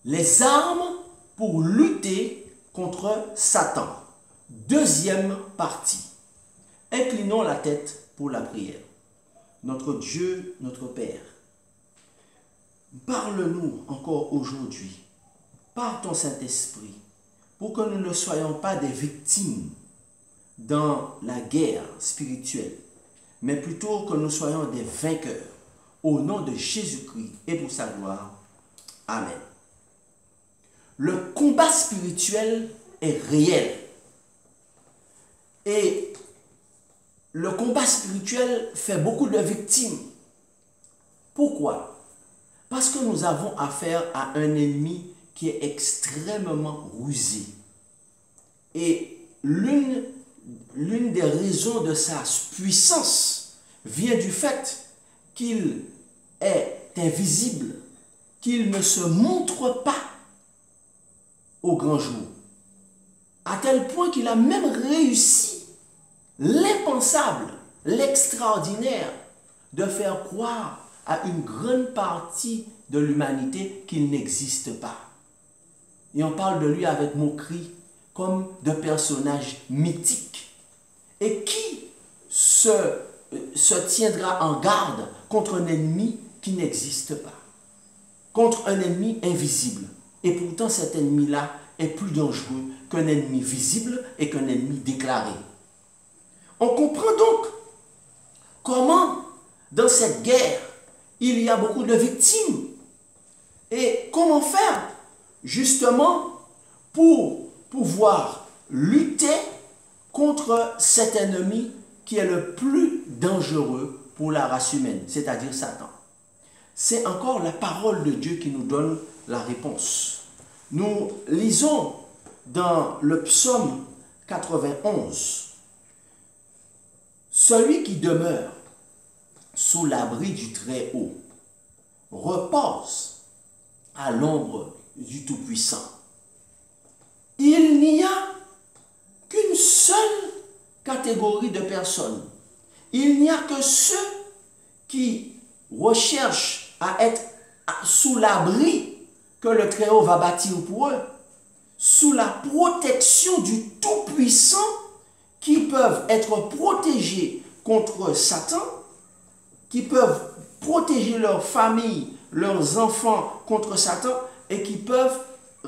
Les armes pour lutter contre Satan. Deuxième partie. Inclinons la tête pour la prière. Notre Dieu, notre Père, parle-nous encore aujourd'hui par ton Saint-Esprit pour que nous ne soyons pas des victimes dans la guerre spirituelle, mais plutôt que nous soyons des vainqueurs au nom de Jésus-Christ et pour sa gloire. Amen. Le combat spirituel est réel. Et le combat spirituel fait beaucoup de victimes. Pourquoi? Parce que nous avons affaire à un ennemi qui est extrêmement rusé. Et l'une des raisons de sa puissance vient du fait qu'il est invisible, qu'il ne se montre pas au grand jour, à tel point qu'il a même réussi l'impensable, l'extraordinaire, de faire croire à une grande partie de l'humanité qu'il n'existe pas. Et on parle de lui avec moquerie comme de personnage mythique. Et qui se tiendra en garde contre un ennemi qui n'existe pas, contre un ennemi invisible? Et pourtant cet ennemi-là est plus dangereux qu'un ennemi visible et qu'un ennemi déclaré. On comprend donc comment dans cette guerre il y a beaucoup de victimes. Et comment faire justement pour pouvoir lutter contre cet ennemi qui est le plus dangereux pour la race humaine, c'est-à-dire Satan. C'est encore la parole de Dieu qui nous donne la réponse. Nous lisons dans le psaume 91, « Celui qui demeure sous l'abri du Très-Haut repose à l'ombre du Tout-Puissant. Il n'y a qu'une seule catégorie de personnes. Il n'y a que ceux qui recherchent à être sous l'abri que le Très-Haut va bâtir pour eux, sous la protection du Tout-Puissant, qui peuvent être protégés contre Satan, qui peuvent protéger leur famille, leurs enfants contre Satan, et qui peuvent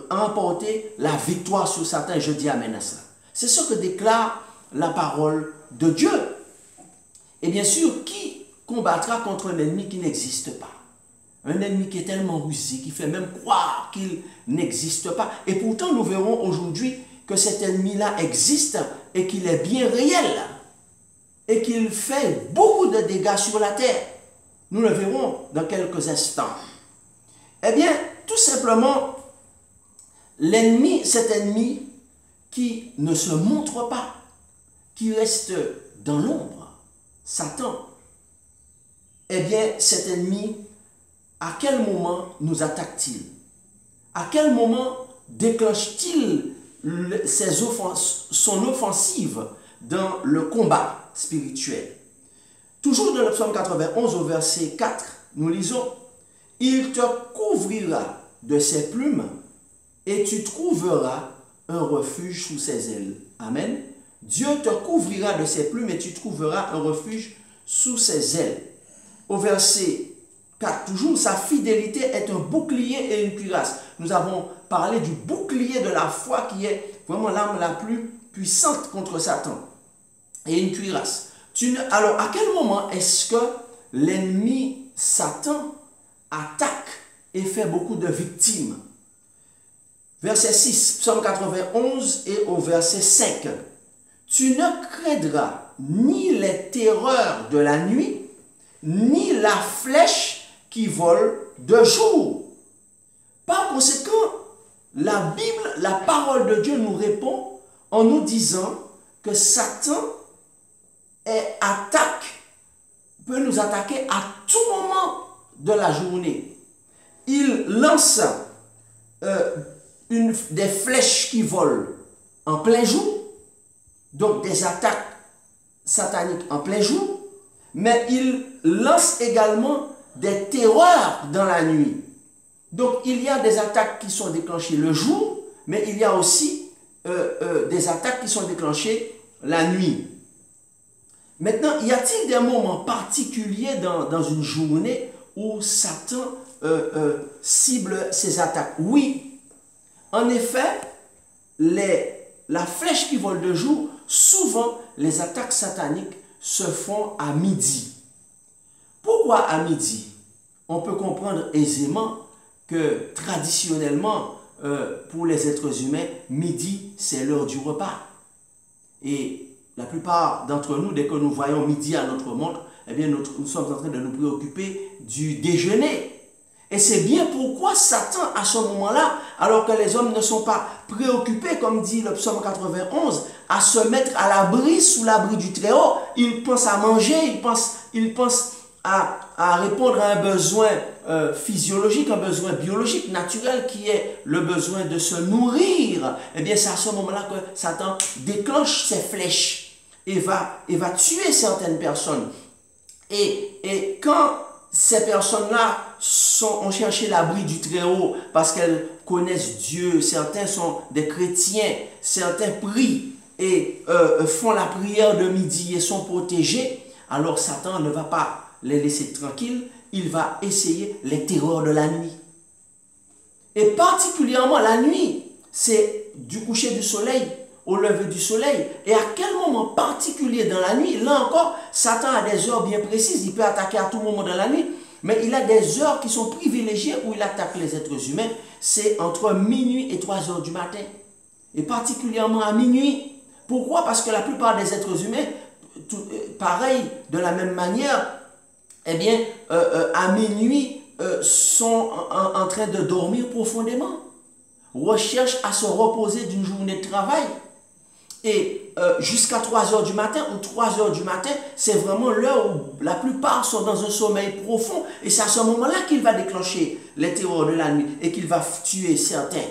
remporter la victoire sur Satan. Et je dis amen à ça. C'est ce que déclare la parole de Dieu. Et bien sûr, qui combattra contre un ennemi qui n'existe pas? Un ennemi qui est tellement rusé, qui fait même croire qu'il n'existe pas. Et pourtant, nous verrons aujourd'hui que cet ennemi-là existe et qu'il est bien réel. Et qu'il fait beaucoup de dégâts sur la terre. Nous le verrons dans quelques instants. Eh bien, tout simplement, l'ennemi, cet ennemi qui ne se montre pas, qui reste dans l'ombre, Satan, eh bien, cet ennemi, à quel moment nous attaque-t-il? À quel moment déclenche-t-il son offensive dans le combat spirituel? Toujours dans le psaume 91 au verset 4, nous lisons « Il te couvrira de ses plumes et tu trouveras un refuge sous ses ailes. » Amen. Dieu te couvrira de ses plumes et tu trouveras un refuge sous ses ailes. Au verset 4, toujours, sa fidélité est un bouclier et une cuirasse. Nous avons parlé du bouclier de la foi qui est vraiment l'arme la plus puissante contre Satan. Et une cuirasse. Alors, à quel moment est-ce que l'ennemi Satan attaque et fait beaucoup de victimes? Verset 6, psaume 91 et au verset 5. « Tu ne craindras ni les terreurs de la nuit, ni la flèche qui vole de jour. » Par conséquent, la Bible, la parole de Dieu nous répond en nous disant que Satan peut nous attaquer à tout moment de la journée. Il lance des flèches qui volent en plein jour, donc des attaques sataniques en plein jour, mais il lance également des terreurs dans la nuit. Donc, il y a des attaques qui sont déclenchées le jour, mais il y a aussi des attaques qui sont déclenchées la nuit. Maintenant, y a-t-il des moments particuliers dans une journée où Satan cible ses attaques? Oui. En effet, la flèche qui vole de jour, souvent les attaques sataniques se font à midi. Pourquoi à midi? On peut comprendre aisément que traditionnellement, pour les êtres humains, midi, c'est l'heure du repas. Et la plupart d'entre nous, dès que nous voyons midi à notre montre, eh bien, nous sommes en train de nous préoccuper du déjeuner. Et c'est bien pourquoi Satan, à ce moment-là, alors que les hommes ne sont pas préoccupés, comme dit le psaume 91, à se mettre à l'abri, sous l'abri du Très-Haut, ils pensent à manger, ils pensent à répondre à un besoin physiologique, un besoin biologique, naturel, qui est le besoin de se nourrir. Eh bien, c'est à ce moment-là que Satan déclenche ses flèches et va tuer certaines personnes. Et quand ces personnes-là ont cherché l'abri du Très-Haut parce qu'elles connaissent Dieu, certains sont des chrétiens, certains prient et font la prière de midi et sont protégés, alors Satan ne va pas les laisser tranquilles, il va essayer les terreurs de la nuit. Et particulièrement la nuit, c'est du coucher du soleil au lever du soleil. Et à quel moment particulier dans la nuit? Là encore, Satan a des heures bien précises. Il peut attaquer à tout moment dans la nuit. Mais il a des heures qui sont privilégiées où il attaque les êtres humains. C'est entre minuit et 3 heures du matin. Et particulièrement à minuit. Pourquoi? Parce que la plupart des êtres humains, pareil, de la même manière, eh bien, à minuit, sont en train de dormir profondément. Recherchent à se reposer d'une journée de travail. Et jusqu'à 3 heures du matin ou 3 heures du matin, c'est vraiment l'heure où la plupart sont dans un sommeil profond. Et c'est à ce moment-là qu'il va déclencher les terreurs de la nuit et qu'il va tuer certains.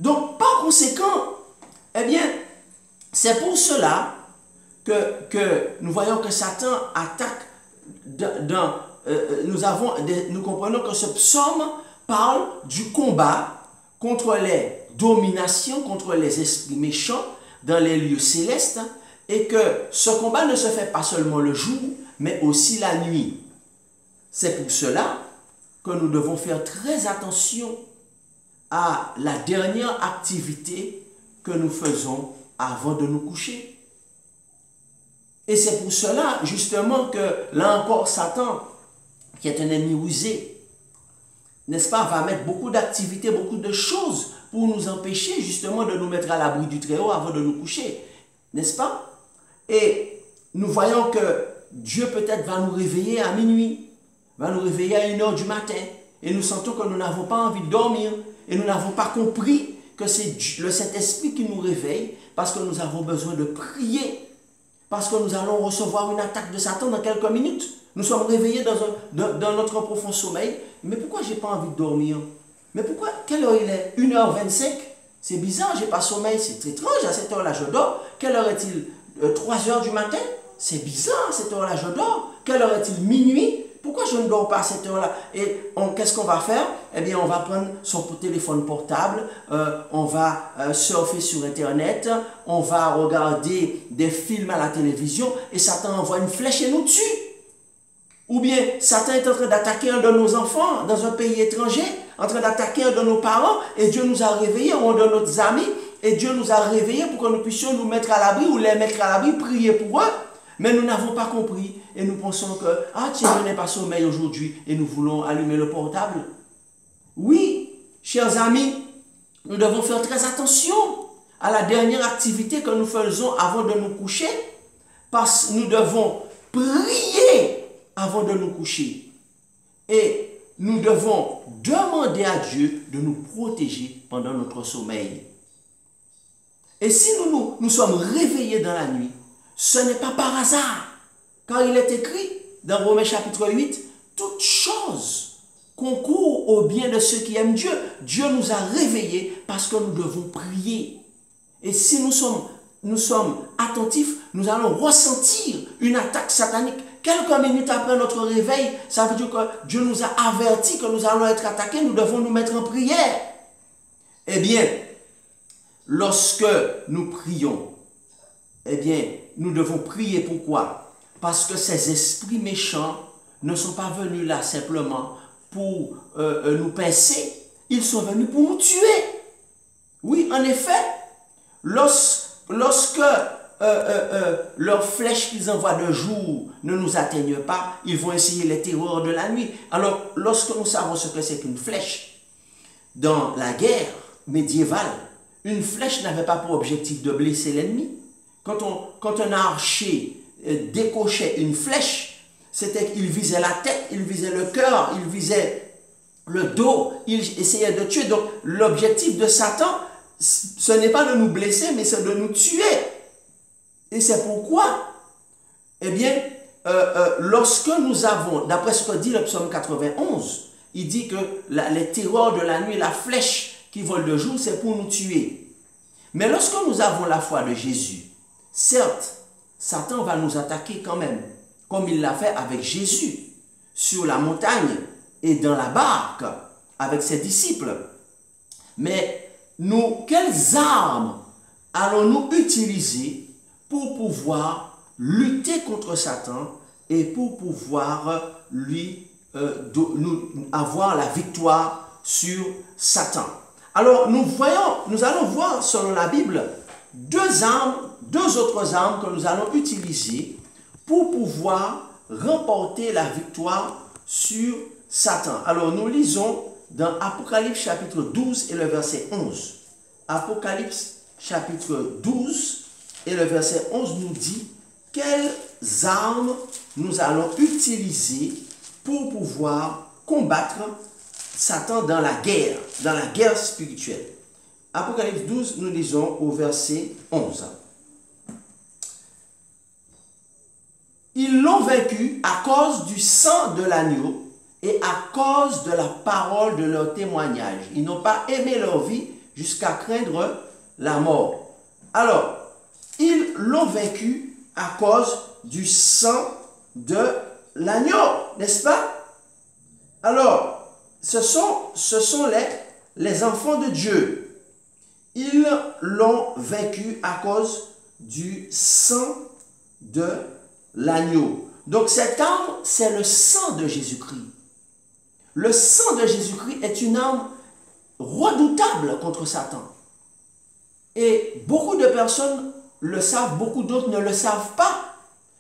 Donc, par conséquent, eh bien, c'est pour cela que nous voyons que Satan attaque nous comprenons que ce psaume parle du combat contre les dominations, contre les esprits méchants dans les lieux célestes, et que ce combat ne se fait pas seulement le jour, mais aussi la nuit. C'est pour cela que nous devons faire très attention à la dernière activité que nous faisons avant de nous coucher. Et c'est pour cela, justement, que là encore, Satan, qui est un ennemi rusé, n'est-ce pas, va mettre beaucoup d'activités, beaucoup de choses pour nous empêcher, justement, de nous mettre à l'abri du Très-Haut avant de nous coucher. N'est-ce pas? Et nous voyons que Dieu peut-être va nous réveiller à minuit, va nous réveiller à 1 heure du matin, et nous sentons que nous n'avons pas envie de dormir, et nous n'avons pas compris que c'est le Saint-Esprit qui nous réveille, parce que nous avons besoin de prier, parce que nous allons recevoir une attaque de Satan dans quelques minutes. Nous sommes réveillés dans notre profond sommeil. Mais pourquoi j'ai pas envie de dormir? Mais pourquoi? Quelle heure il est? 1h25? C'est bizarre, j'ai pas sommeil. C'est étrange, à cette heure-là je dors. Quelle heure est-il? 3 heures du matin? C'est bizarre, à cette heure-là je dors. Quelle heure est-il? Minuit? Pourquoi je ne dors pas à cette heure-là? Et qu'est-ce qu'on va faire? Eh bien, on va prendre son téléphone portable, on va surfer sur Internet, on va regarder des films à la télévision, et Satan envoie une flèche et nous tue. Ou bien, Satan est en train d'attaquer un de nos enfants dans un pays étranger, en train d'attaquer un de nos parents, et Dieu nous a réveillés, ou un de nos amis, et Dieu nous a réveillés pour que nous puissions nous mettre à l'abri, ou les mettre à l'abri, prier pour eux. Mais nous n'avons pas compris et nous pensons que, ah tiens, je n'ai pas sommeil aujourd'hui et nous voulons allumer le portable. Oui, chers amis, nous devons faire très attention à la dernière activité que nous faisons avant de nous coucher, parce que nous devons prier avant de nous coucher. Et nous devons demander à Dieu de nous protéger pendant notre sommeil. Et si nous sommes réveillés dans la nuit, ce n'est pas par hasard, car il est écrit dans Romains chapitre 8, toutes choses concourent au bien de ceux qui aiment Dieu. Dieu nous a réveillés parce que nous devons prier. Et si nous sommes attentifs, nous allons ressentir une attaque satanique. Quelques minutes après notre réveil, ça veut dire que Dieu nous a avertis que nous allons être attaqués, nous devons nous mettre en prière. Eh bien, lorsque nous prions, eh bien, nous devons prier. Pourquoi? Parce que ces esprits méchants ne sont pas venus là simplement pour nous pincer, ils sont venus pour nous tuer. Oui, en effet, lorsque leurs flèches qu'ils envoient de jour ne nous atteignent pas, ils vont essayer les terreurs de la nuit. Alors, lorsque nous savons ce que c'est qu'une flèche, dans la guerre médiévale, une flèche n'avait pas pour objectif de blesser l'ennemi. Quand un archer décochait une flèche, c'était qu'il visait la tête, il visait le cœur, il visait le dos, il essayait de tuer. Donc, l'objectif de Satan, ce n'est pas de nous blesser, mais c'est de nous tuer. Et c'est pourquoi, eh bien, lorsque nous avons, d'après ce que dit le psaume 91, il dit que les terreurs de la nuit, la flèche qui vole de jour, c'est pour nous tuer. Mais lorsque nous avons la foi de Jésus, certes, Satan va nous attaquer quand même, comme il l'a fait avec Jésus, sur la montagne et dans la barque, avec ses disciples. Mais nous, quelles armes allons-nous utiliser pour pouvoir lutter contre Satan et pour pouvoir avoir la victoire sur Satan? Alors, nous allons voir selon la Bible deux autres armes que nous allons utiliser pour pouvoir remporter la victoire sur Satan. Alors, nous lisons dans Apocalypse chapitre 12 et le verset 11. Apocalypse chapitre 12 et le verset 11 nous dit quelles armes nous allons utiliser pour pouvoir combattre Satan dans la guerre spirituelle. Apocalypse 12, nous lisons au verset 11. Ils l'ont vaincu à cause du sang de l'agneau et à cause de la parole de leur témoignage. Ils n'ont pas aimé leur vie jusqu'à craindre la mort. Alors, ils l'ont vaincu à cause du sang de l'agneau, n'est-ce pas? Alors, ce sont les enfants de Dieu. Ils l'ont vaincu à cause du sang de l'agneau. Donc cette arme, c'est le sang de Jésus-Christ. Le sang de Jésus-Christ est une arme redoutable contre Satan. Et beaucoup de personnes le savent, beaucoup d'autres ne le savent pas,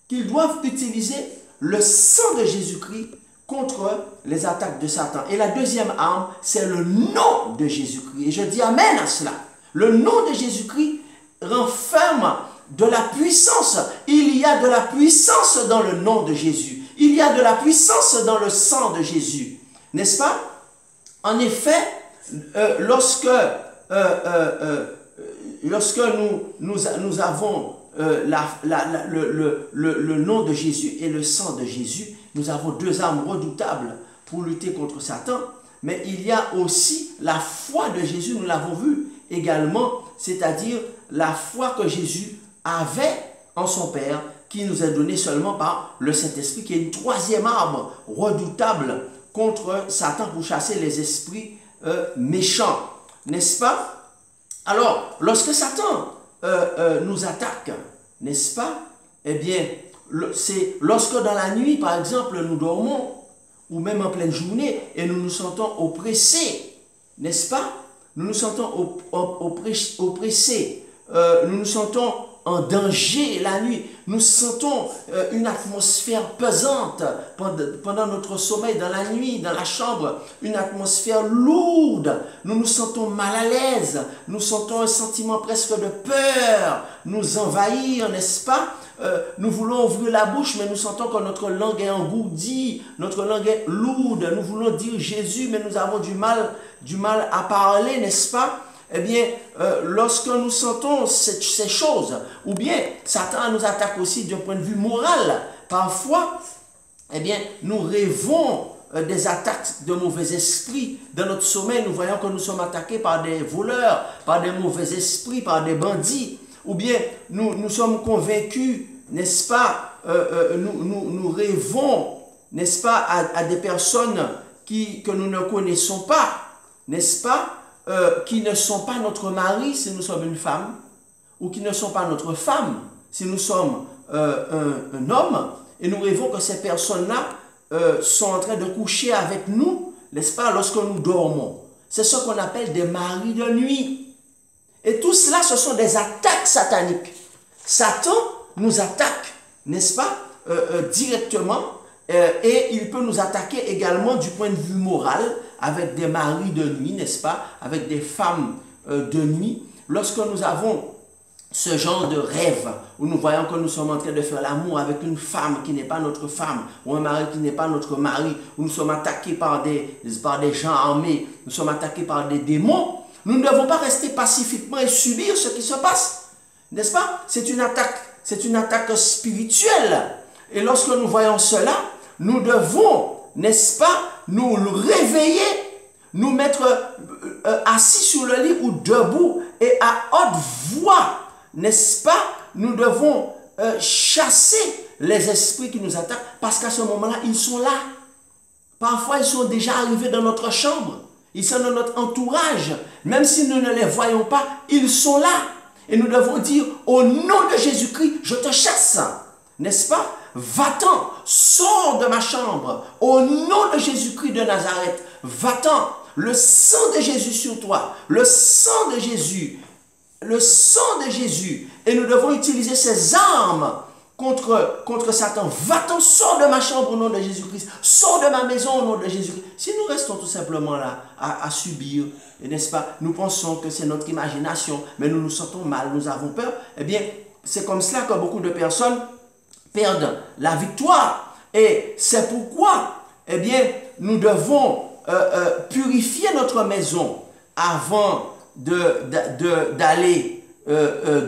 qu'ils doivent utiliser le sang de Jésus-Christ contre les attaques de Satan. Et la deuxième arme, c'est le nom de Jésus-Christ. Et je dis amen à cela. Le nom de Jésus-Christ renferme de la puissance. Il y a de la puissance dans le nom de Jésus. Il y a de la puissance dans le sang de Jésus. N'est-ce pas? En effet, lorsque nous avons le nom de Jésus et le sang de Jésus, nous avons deux armes redoutables pour lutter contre Satan. Mais il y a aussi la foi de Jésus, nous l'avons vu également, c'est-à-dire la foi que Jésus avait en son Père, qui nous est donnée seulement par le Saint-Esprit, qui est une troisième arme redoutable contre Satan pour chasser les esprits méchants, n'est-ce pas? Alors, lorsque Satan nous attaque, n'est-ce pas? Eh bien, c'est lorsque dans la nuit, par exemple, nous dormons, ou même en pleine journée, et nous nous sentons oppressés, n'est-ce pas? Nous nous sentons oppressés, nous nous sentons en danger la nuit, nous sentons une atmosphère pesante pendant notre sommeil dans la nuit, dans la chambre, une atmosphère lourde, nous nous sentons mal à l'aise, nous sentons un sentiment presque de peur nous envahir, n'est-ce pas? Nous voulons ouvrir la bouche, mais nous sentons que notre langue est engourdie, notre langue est lourde, nous voulons dire Jésus, mais nous avons du mal à parler, n'est-ce pas? Eh bien, lorsque nous sentons ces choses, ou bien Satan nous attaque aussi d'un point de vue moral, parfois, eh bien, nous rêvons des attaques de mauvais esprits. Dans notre sommeil, nous voyons que nous sommes attaqués par des voleurs, par des mauvais esprits, par des bandits. ou bien nous sommes convaincus, n'est-ce pas, nous rêvons, n'est-ce pas, à des personnes que nous ne connaissons pas, n'est-ce pas, qui ne sont pas notre mari si nous sommes une femme, ou qui ne sont pas notre femme si nous sommes un homme, et nous rêvons que ces personnes-là sont en train de coucher avec nous, n'est-ce pas, lorsque nous dormons. C'est ce qu'on appelle des maris de nuit. Et tout cela, ce sont des attaques sataniques. Satan nous attaque, n'est-ce pas, directement, et il peut nous attaquer également du point de vue moral, avec des maris de nuit, n'est-ce pas, avec des femmes de nuit. Lorsque nous avons ce genre de rêve, où nous voyons que nous sommes en train de faire l'amour avec une femme qui n'est pas notre femme, ou un mari qui n'est pas notre mari, où nous sommes attaqués par des gens armés, nous sommes attaqués par des démons, nous ne devons pas rester pacifiquement et subir ce qui se passe. N'est-ce pas? C'est une attaque spirituelle. Et lorsque nous voyons cela, nous devons, n'est-ce pas, nous réveiller, nous mettre assis sur le lit ou debout et à haute voix, n'est-ce pas, nous devons chasser les esprits qui nous attaquent, parce qu'à ce moment-là, ils sont là. Parfois, ils sont déjà arrivés dans notre chambre. Ils sont dans notre entourage. Même si nous ne les voyons pas, ils sont là. Et nous devons dire, au nom de Jésus-Christ, je te chasse. N'est-ce pas? Va-t'en, sors de ma chambre. Au nom de Jésus-Christ de Nazareth, va-t'en. Le sang de Jésus sur toi. Le sang de Jésus. Le sang de Jésus. Et nous devons utiliser ces armes contre Satan. Va-t'en, sors de ma chambre au nom de Jésus-Christ. Sors de ma maison au nom de Jésus-Christ. Si nous restons tout simplement là à subir, n'est-ce pas, nous pensons que c'est notre imagination, mais nous nous sentons mal, nous avons peur, eh bien, c'est comme cela que beaucoup de personnes perdent la victoire. Et c'est pourquoi, eh bien, nous devons purifier notre maison avant d'aller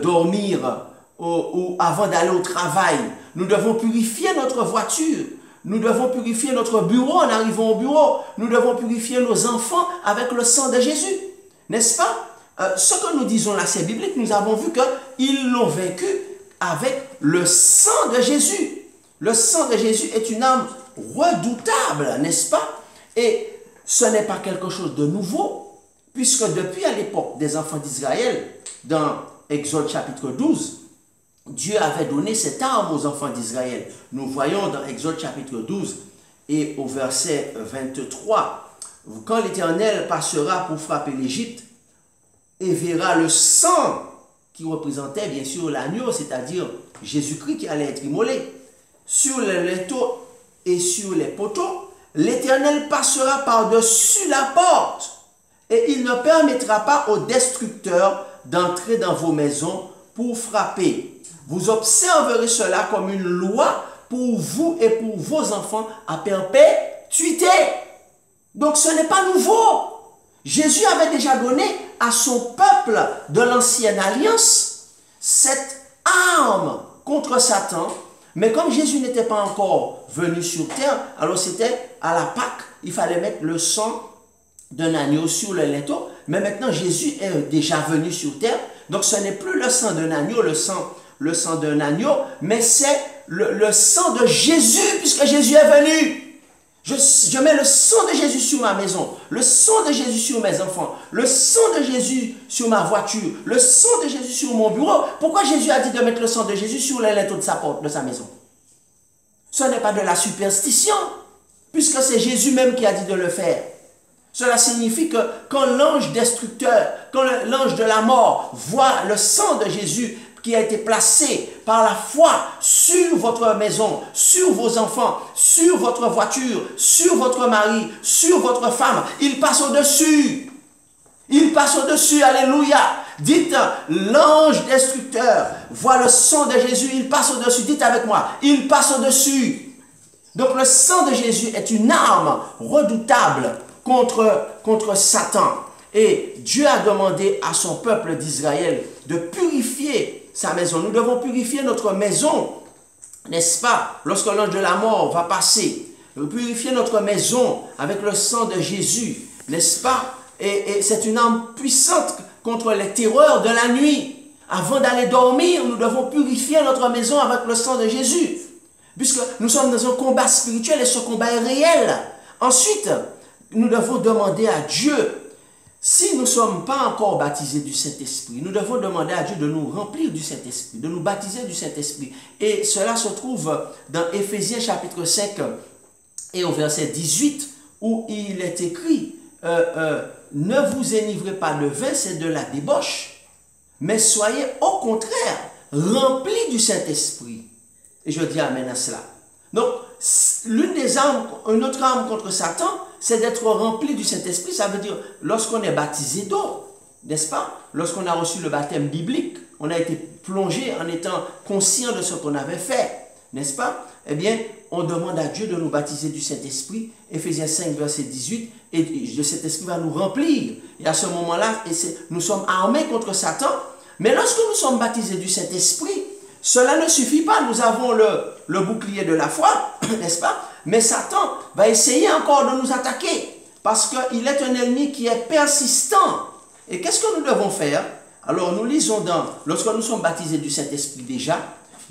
dormir ou avant d'aller au travail. Nous devons purifier notre voiture. Nous devons purifier notre bureau en arrivant au bureau. Nous devons purifier nos enfants avec le sang de Jésus. N'est-ce pas? Ce que nous disons là, c'est biblique. Nous avons vu qu'ils l'ont vaincu avec le sang de Jésus. Le sang de Jésus est une arme redoutable, n'est-ce pas? Et ce n'est pas quelque chose de nouveau, puisque depuis à l'époque des enfants d'Israël, dans Exode chapitre 12, Dieu avait donné cette arme aux enfants d'Israël. Nous voyons dans Exode chapitre 12 et au verset 23, « Quand l'Éternel passera pour frapper l'Égypte et verra le sang qui représentait bien sûr l'agneau, c'est-à-dire Jésus-Christ qui allait être immolé, sur les linteaux et sur les poteaux, l'Éternel passera par-dessus la porte et il ne permettra pas aux destructeurs d'entrer dans vos maisons pour frapper. Vous observerez cela comme une loi pour vous et pour vos enfants à perpétuité. » Donc ce n'est pas nouveau. Jésus avait déjà donné à son peuple de l'ancienne alliance cette arme contre Satan. Mais comme Jésus n'était pas encore venu sur terre, alors c'était à la Pâque, il fallait mettre le sang d'un agneau sur le linteau. Mais maintenant Jésus est déjà venu sur terre. Donc ce n'est plus le sang d'un agneau, le sang d'un agneau, mais c'est le sang de Jésus, puisque Jésus est venu. Je mets le sang de Jésus sur ma maison, le sang de Jésus sur mes enfants, le sang de Jésus sur ma voiture, le sang de Jésus sur mon bureau. Pourquoi Jésus a dit de mettre le sang de Jésus sur les linteaux de sa porte, de sa maison? Ce n'est pas de la superstition, puisque c'est Jésus même qui a dit de le faire. Cela signifie que quand l'ange destructeur, quand l'ange de la mort voit le sang de Jésus qui a été placé par la foi sur votre maison, sur vos enfants, sur votre voiture, sur votre mari, sur votre femme, il passe au-dessus. Il passe au-dessus, alléluia. Dites, l'ange destructeur voit le sang de Jésus, il passe au-dessus. Dites avec moi, il passe au-dessus. Donc le sang de Jésus est une arme redoutable contre Satan. Et Dieu a demandé à son peuple d'Israël de purifier sa maison. Nous devons purifier notre maison, n'est-ce pas? Lorsque l'ange de la mort va passer, purifier notre maison avec le sang de Jésus, n'est-ce pas? Et c'est une arme puissante contre les terreurs de la nuit. Avant d'aller dormir, nous devons purifier notre maison avec le sang de Jésus. Puisque nous sommes dans un combat spirituel et ce combat est réel. Ensuite, nous devons demander à Dieu, si nous ne sommes pas encore baptisés du Saint-Esprit, nous devons demander à Dieu de nous remplir du Saint-Esprit, de nous baptiser du Saint-Esprit. Et cela se trouve dans Éphésiens chapitre 5 et au verset 18, où il est écrit, ne vous enivrez pas de vin, c'est de la débauche, mais soyez au contraire remplis du Saint-Esprit. Et je dis amen à cela. Donc, l'une des armes, une autre arme contre Satan, c'est d'être rempli du Saint-Esprit. Ça veut dire, lorsqu'on est baptisé d'eau, n'est-ce pas? Lorsqu'on a reçu le baptême biblique, on a été plongé en étant conscient de ce qu'on avait fait, n'est-ce pas? Eh bien, on demande à Dieu de nous baptiser du Saint-Esprit. Éphésiens 5, verset 18, et le Saint-Esprit va nous remplir. Et à ce moment-là, nous sommes armés contre Satan. Mais lorsque nous sommes baptisés du Saint-Esprit, cela ne suffit pas. Nous avons le bouclier de la foi, n'est-ce pas? Mais Satan va essayer encore de nous attaquer parce qu'il est un ennemi qui est persistant. Et qu'est-ce que nous devons faire? Alors nous lisons lorsque nous sommes baptisés du Saint-Esprit déjà,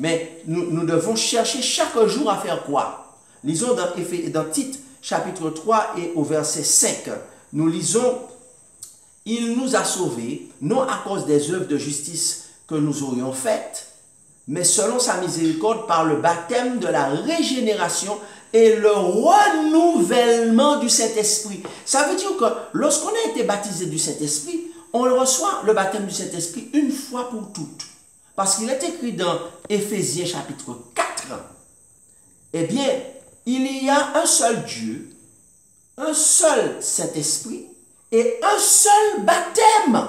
mais nous devons chercher chaque jour à faire quoi? Lisons dans Tite chapitre 3 et au verset 5. Nous lisons, il nous a sauvés, non à cause des œuvres de justice que nous aurions faites, mais selon sa miséricorde par le baptême de la régénération et le renouvellement du Saint-Esprit. Ça veut dire que lorsqu'on a été baptisé du Saint-Esprit, on reçoit le baptême du Saint-Esprit une fois pour toutes. Parce qu'il est écrit dans Éphésiens chapitre 4, eh bien, il y a un seul Dieu, un seul Saint-Esprit et un seul baptême.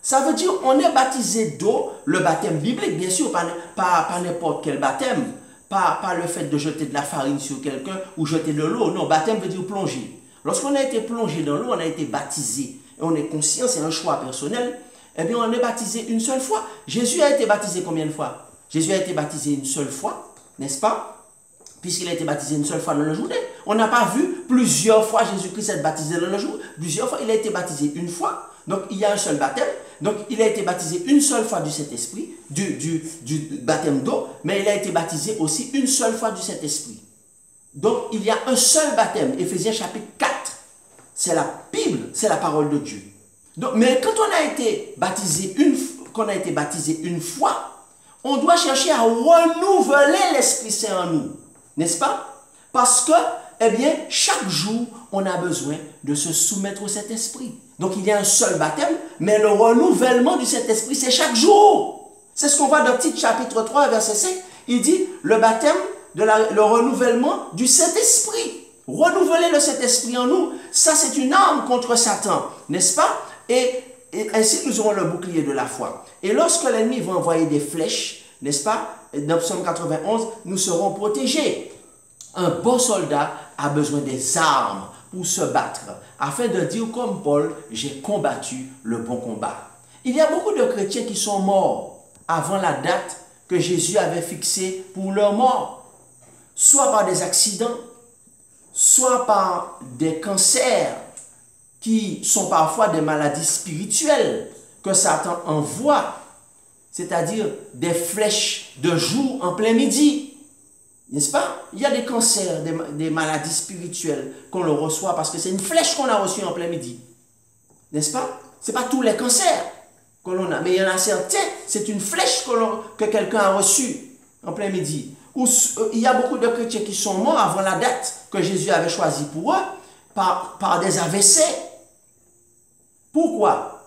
Ça veut dire qu'on est baptisé d'eau, le baptême biblique, bien sûr, pas n'importe quel baptême, pas le fait de jeter de la farine sur quelqu'un ou jeter de l'eau. Non, baptême veut dire plonger. Lorsqu'on a été plongé dans l'eau, on a été baptisé. Et on est conscient, c'est un choix personnel. Eh bien, on est baptisé une seule fois. Jésus a été baptisé combien de fois? Jésus a été baptisé une seule fois, n'est-ce pas? Puisqu'il a été baptisé une seule fois dans la journée. On n'a pas vu plusieurs fois Jésus-Christ être baptisé dans le jour. Plusieurs fois, il a été baptisé une fois. Donc, il y a un seul baptême. Donc, il a été baptisé une seule fois du Saint-Esprit, du baptême d'eau, mais il a été baptisé aussi une seule fois du Saint-Esprit. Donc, il y a un seul baptême. Éphésiens chapitre 4. C'est la Bible, c'est la parole de Dieu. Donc, mais quand on a été baptisé une fois, on doit chercher à renouveler l'Esprit Saint en nous. N'est-ce pas? Parce que, eh bien, chaque jour, on a besoin de se soumettre au Saint-Esprit. Donc, il y a un seul baptême, mais le renouvellement du Saint-Esprit, c'est chaque jour. C'est ce qu'on voit dans Tite chapitre 3, verset 5. Il dit, le baptême, le renouvellement du Saint-Esprit. Renouveler le Saint-Esprit en nous, ça c'est une arme contre Satan, n'est-ce pas? Et ainsi nous aurons le bouclier de la foi. Et lorsque l'ennemi va envoyer des flèches, n'est-ce pas? Dans Psaume 91, nous serons protégés. Un bon soldat a besoin des armes pour se battre, afin de dire comme Paul, j'ai combattu le bon combat. Il y a beaucoup de chrétiens qui sont morts avant la date que Jésus avait fixée pour leur mort, soit par des accidents, soit par des cancers qui sont parfois des maladies spirituelles que Satan envoie, c'est-à-dire des flèches de jour en plein midi. N'est-ce pas? Il y a des cancers, des maladies spirituelles qu'on le reçoit parce que c'est une flèche qu'on a reçue en plein midi. N'est-ce pas? Ce n'est pas tous les cancers que l'on a, mais il y en a certains, c'est une flèche que quelqu'un a reçue en plein midi. Il y a beaucoup de chrétiens qui sont morts avant la date que Jésus avait choisie pour eux par des AVC. Pourquoi?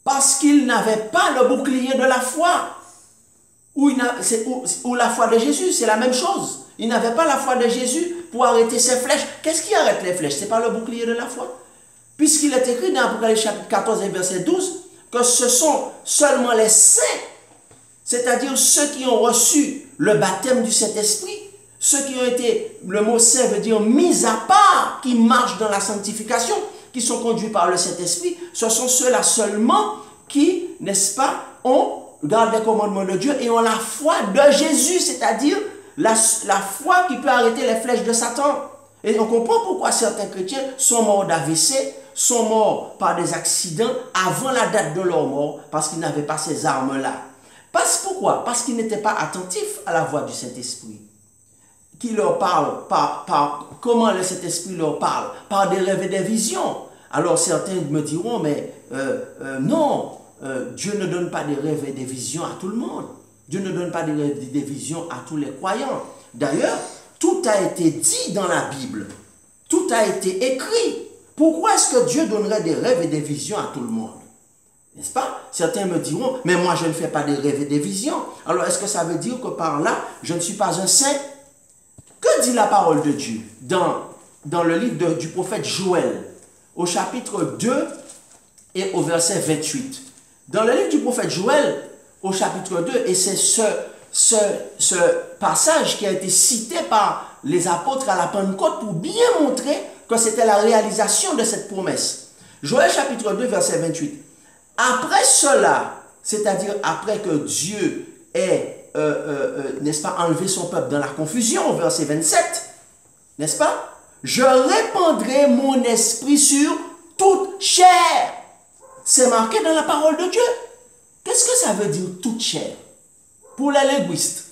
Parce qu'ils n'avaient pas le bouclier de la foi. Ou la foi de Jésus, c'est la même chose. Ils n'avaient pas la foi de Jésus pour arrêter ces flèches. Qu'est-ce qui arrête les flèches? Ce n'est pas le bouclier de la foi. Puisqu'il est écrit dans Apocalypse chapitre 14 et verset 12 que ce sont seulement les saints, c'est-à-dire ceux qui ont reçu le baptême du Saint-Esprit, ceux qui ont été, le mot saint veut dire mis à part, qui marchent dans la sanctification, qui sont conduits par le Saint-Esprit, ce sont ceux-là seulement qui, n'est-ce pas, gardent les commandements de Dieu et ont la foi de Jésus, c'est-à-dire la foi qui peut arrêter les flèches de Satan. Et on comprend pourquoi certains chrétiens sont morts d'AVC, sont morts par des accidents avant la date de leur mort parce qu'ils n'avaient pas ces armes-là. Pourquoi? Parce qu'ils n'étaient pas attentifs à la voix du Saint-Esprit, qui leur parle comment le Saint-Esprit leur parle, par des rêves et des visions. Alors certains me diront, mais non, Dieu ne donne pas des rêves et des visions à tout le monde. Dieu ne donne pas des rêves et des visions à tous les croyants. D'ailleurs, tout a été dit dans la Bible. Tout a été écrit. Pourquoi est-ce que Dieu donnerait des rêves et des visions à tout le monde? N'est-ce pas? Certains me diront, mais moi je ne fais pas des rêves et des visions. Alors est-ce que ça veut dire que par là, je ne suis pas un saint? Que dit la parole de Dieu dans le livre du prophète Joël, au chapitre 2 et au verset 28? Dans le livre du prophète Joël, au chapitre 2, et c'est ce passage qui a été cité par les apôtres à la Pentecôte pour bien montrer que c'était la réalisation de cette promesse. Joël chapitre 2, verset 28. Après cela, c'est-à-dire après que Dieu ait, n'est-ce pas, enlevé son peuple dans la confusion, verset 27, n'est-ce pas? Je répandrai mon esprit sur toute chair. C'est marqué dans la parole de Dieu. Qu'est-ce que ça veut dire toute chair? Pour les linguistes,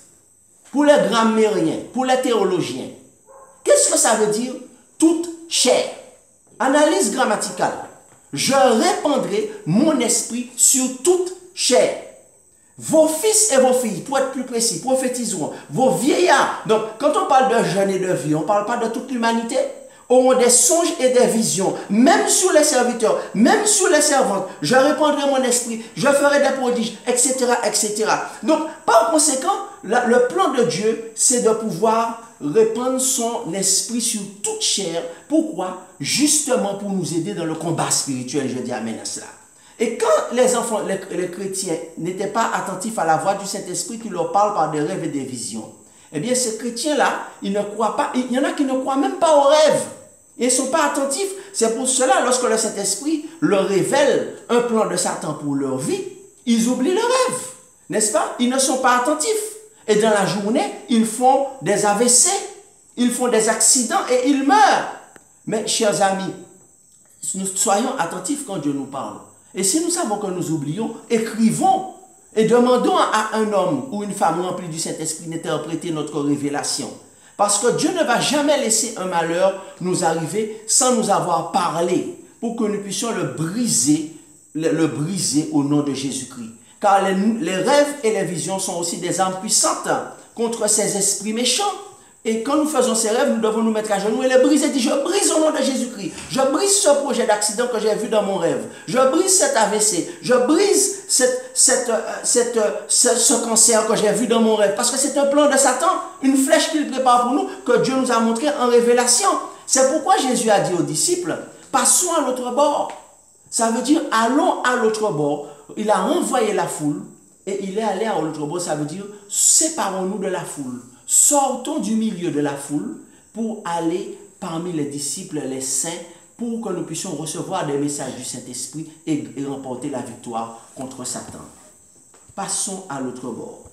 pour les grammairiens, pour les théologiens, qu'est-ce que ça veut dire toute chair? Analyse grammaticale. Je répandrai mon esprit sur toute chair. Vos fils et vos filles, pour être plus précis, prophétiseront. Vos vieillards. Donc, quand on parle de jeunes et de vieux, on ne parle pas de toute l'humanité. Auront des songes et des visions, même sur les serviteurs, même sur les servantes. Je répandrai mon esprit, je ferai des prodiges, etc., etc. Donc, par conséquent, le plan de Dieu, c'est de pouvoir répandre son esprit sur toute chair. Pourquoi? Justement pour nous aider dans le combat spirituel, je dis amen à cela. Et quand les enfants, les chrétiens n'étaient pas attentifs à la voix du Saint-Esprit qui leur parle par des rêves et des visions, eh bien ces chrétiens-là, ils ne croient pas, il y en a qui ne croient même pas aux rêves. Ils ne sont pas attentifs. C'est pour cela, lorsque le Saint-Esprit leur révèle un plan de Satan pour leur vie, ils oublient le rêve. N'est-ce pas? Ils ne sont pas attentifs. Et dans la journée, ils font des AVC, ils font des accidents et ils meurent. Mais, chers amis, nous soyons attentifs quand Dieu nous parle. Et si nous savons que nous oublions, écrivons et demandons à un homme ou une femme remplie du Saint-Esprit d'interpréter notre révélation. Parce que Dieu ne va jamais laisser un malheur nous arriver sans nous avoir parlé, pour que nous puissions le briser au nom de Jésus-Christ. Car les rêves et les visions sont aussi des armes puissantes contre ces esprits méchants. Et quand nous faisons ces rêves, nous devons nous mettre à genoux et les briser. Dit, je brise au nom de Jésus-Christ. Je brise ce projet d'accident que j'ai vu dans mon rêve. Je brise cet AVC. Je brise ce cancer que j'ai vu dans mon rêve. Parce que c'est un plan de Satan, une flèche qu'il prépare pour nous, que Dieu nous a montré en révélation. C'est pourquoi Jésus a dit aux disciples, passons à l'autre bord. Ça veut dire, allons à l'autre bord. Il a renvoyé la foule et il est allé à l'autre bord. Ça veut dire, séparons-nous de la foule. Sortons du milieu de la foule pour aller parmi les disciples, les saints, pour que nous puissions recevoir des messages du Saint-Esprit et remporter la victoire contre Satan. Passons à l'autre bord.